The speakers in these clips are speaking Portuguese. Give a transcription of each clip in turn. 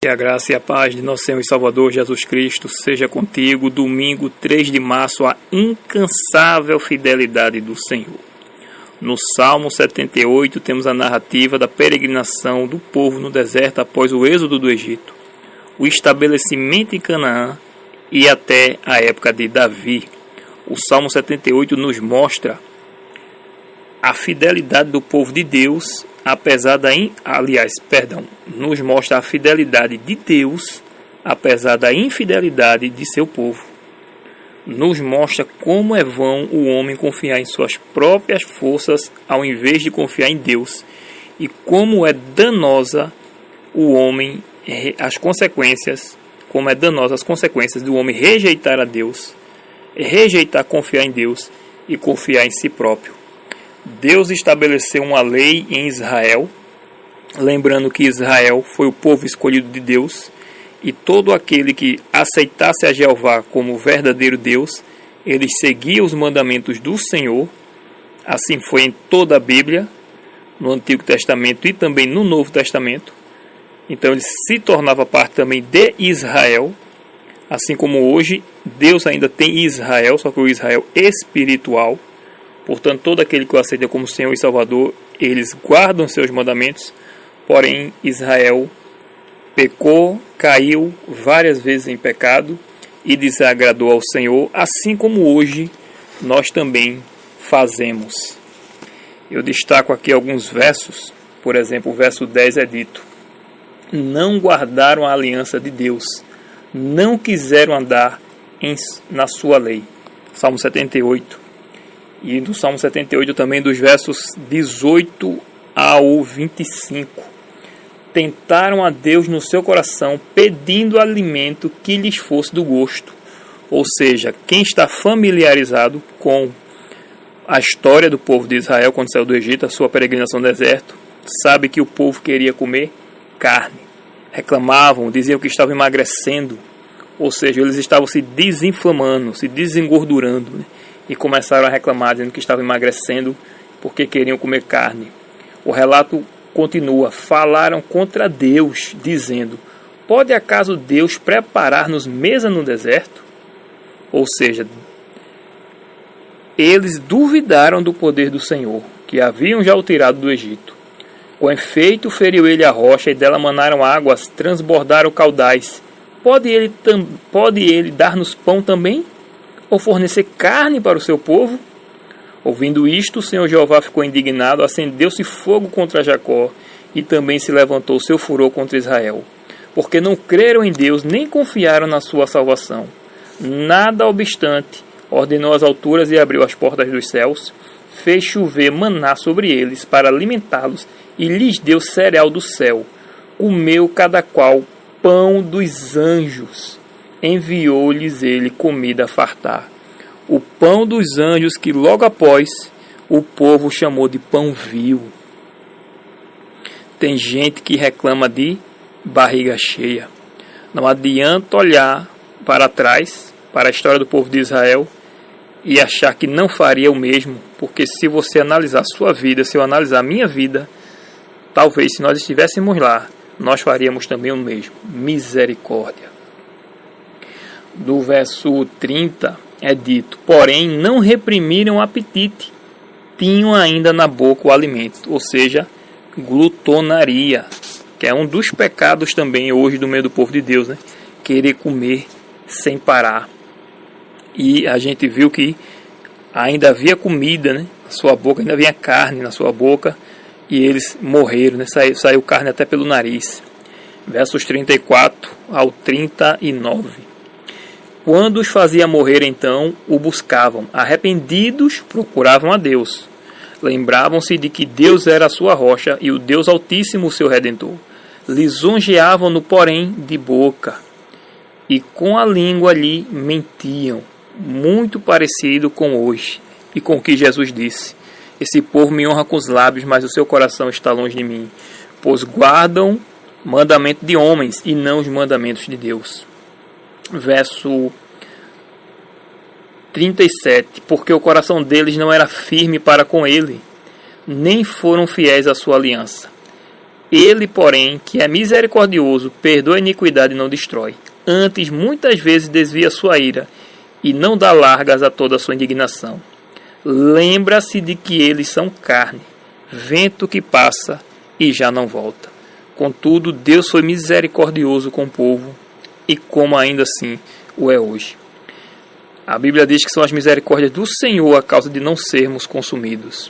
Que a graça e a paz de nosso Senhor e Salvador Jesus Cristo seja contigo. Domingo 3 de março, a incansável fidelidade do Senhor. No Salmo 78 temos a narrativa da peregrinação do povo no deserto após o êxodo do Egito, o estabelecimento em Canaã e até a época de Davi. O Salmo 78 nos mostra a fidelidade do povo de Deus, nos mostra a fidelidade de Deus, apesar da infidelidade de seu povo. Nos mostra como é vão o homem confiar em suas próprias forças ao invés de confiar em Deus, e como é danosa as consequências do homem rejeitar a Deus, rejeitar confiar em Deus e confiar em si próprio. Deus estabeleceu uma lei em Israel, lembrando que Israel foi o povo escolhido de Deus, e todo aquele que aceitasse a Jeová como verdadeiro Deus, eles seguiam os mandamentos do Senhor. Assim foi em toda a Bíblia, no Antigo Testamento e também no Novo Testamento. Então ele se tornava parte também de Israel, assim como hoje Deus ainda tem Israel, só que o Israel espiritual. Portanto, todo aquele que o aceita como Senhor e Salvador, eles guardam seus mandamentos. Porém, Israel pecou, caiu várias vezes em pecado e desagradou ao Senhor, assim como hoje nós também fazemos. Eu destaco aqui alguns versos. Por exemplo, o verso 10 é dito: não guardaram a aliança de Deus, não quiseram andar na sua lei. Salmo 78. E do Salmo 78 também, dos versos 18 ao 25. Tentaram a Deus no seu coração, pedindo alimento que lhes fosse do gosto. Ou seja, quem está familiarizado com a história do povo de Israel quando saiu do Egito, a sua peregrinação no deserto, sabe que o povo queria comer carne. Reclamavam, diziam que estavam emagrecendo. Ou seja, eles estavam se desinflamando, se desengordurando, né? E começaram a reclamar, dizendo que estavam emagrecendo porque queriam comer carne. O relato continua: falaram contra Deus, dizendo: pode acaso Deus preparar-nos mesa no deserto? Ou seja, eles duvidaram do poder do Senhor, que haviam já o tirado do Egito. Com efeito, feriu ele a rocha, e dela manaram águas, transbordaram caudais. Pode ele dar-nos pão também? Ou fornecer carne para o seu povo? Ouvindo isto, o Senhor Jeová ficou indignado, acendeu-se fogo contra Jacó, e também se levantou seu furor contra Israel, porque não creram em Deus, nem confiaram na sua salvação. Nada obstante, ordenou as alturas e abriu as portas dos céus, fez chover maná sobre eles, para alimentá-los, e lhes deu cereal do céu. Comeu cada qual pão dos anjos. Enviou-lhes ele comida a fartar. O pão dos anjos, que logo após o povo chamou de pão vil. Tem gente que reclama de barriga cheia. Não adianta olhar para trás, para a história do povo de Israel, e achar que não faria o mesmo, porque se você analisar a sua vida, se eu analisar a minha vida, talvez se nós estivéssemos lá, nós faríamos também o mesmo. Misericórdia. Do verso 30 é dito: porém não reprimiram o apetite, tinham ainda na boca o alimento. Ou seja, glutonaria, que é um dos pecados também hoje do meio do povo de Deus, né? Querer comer sem parar. E a gente viu que ainda havia comida, né? Na sua boca, ainda havia carne na sua boca, e eles morreram, né? Saiu carne até pelo nariz. Versos 34 ao 39. Quando os fazia morrer, então o buscavam. Arrependidos, procuravam a Deus. Lembravam-se de que Deus era a sua rocha e o Deus Altíssimo o seu Redentor. Lisonjeavam-no, porém, de boca. E com a língua lhe mentiam. Muito parecido com hoje e com o que Jesus disse: esse povo me honra com os lábios, mas o seu coração está longe de mim, pois guardam mandamento de homens e não os mandamentos de Deus. Verso 37. Porque o coração deles não era firme para com ele, nem foram fiéis à sua aliança. Ele, porém, que é misericordioso, perdoa a iniquidade e não destrói. Antes, muitas vezes desvia sua ira e não dá largas a toda a sua indignação. Lembra-se de que eles são carne, vento que passa e já não volta. Contudo, Deus foi misericordioso com o povo e como ainda assim o é hoje. A Bíblia diz que são as misericórdias do Senhor a causa de não sermos consumidos.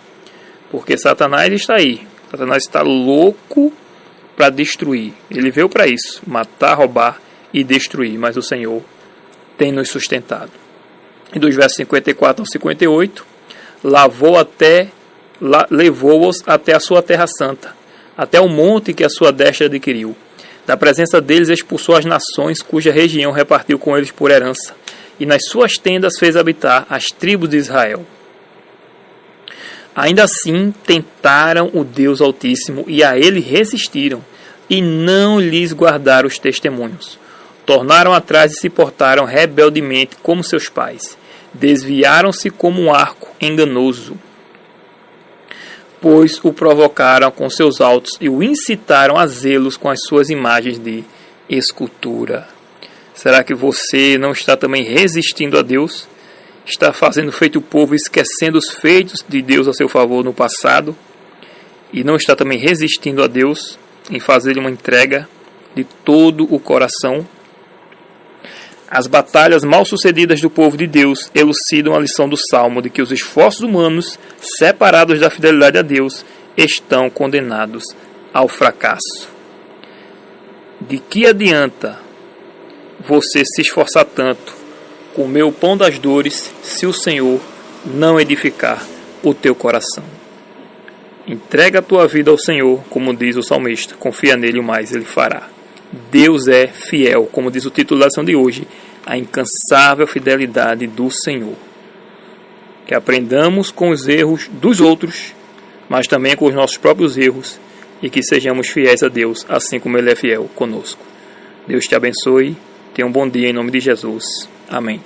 Porque Satanás está aí. Satanás está louco para destruir. Ele veio para isso, matar, roubar e destruir. Mas o Senhor tem nos sustentado. E dos versos 54 ao 58, levou-os até a sua terra santa, até o monte que a sua destra adquiriu. Da presença deles expulsou as nações cuja região repartiu com eles por herança, e nas suas tendas fez habitar as tribos de Israel. Ainda assim tentaram o Deus Altíssimo e a ele resistiram, e não lhes guardaram os testemunhos. Tornaram atrás e se portaram rebeldemente como seus pais. Desviaram-se como um arco enganoso, pois o provocaram com seus altos e o incitaram a zelos com as suas imagens de escultura. Será que você não está também resistindo a Deus? Está fazendo feito o povo, esquecendo os feitos de Deus a seu favor no passado? E não está também resistindo a Deus em fazer-lhe uma entrega de todo o coração? As batalhas mal sucedidas do povo de Deus elucidam a lição do Salmo de que os esforços humanos, separados da fidelidade a Deus, estão condenados ao fracasso. De que adianta você se esforçar tanto, comer o pão das dores, se o Senhor não edificar o teu coração? Entrega a tua vida ao Senhor, como diz o salmista, confia nele, o mais ele fará. Deus é fiel, como diz o título da lição de hoje, a incansável fidelidade do Senhor. Que aprendamos com os erros dos outros, mas também com os nossos próprios erros, e que sejamos fiéis a Deus, assim como Ele é fiel conosco. Deus te abençoe, tenha um bom dia em nome de Jesus. Amém.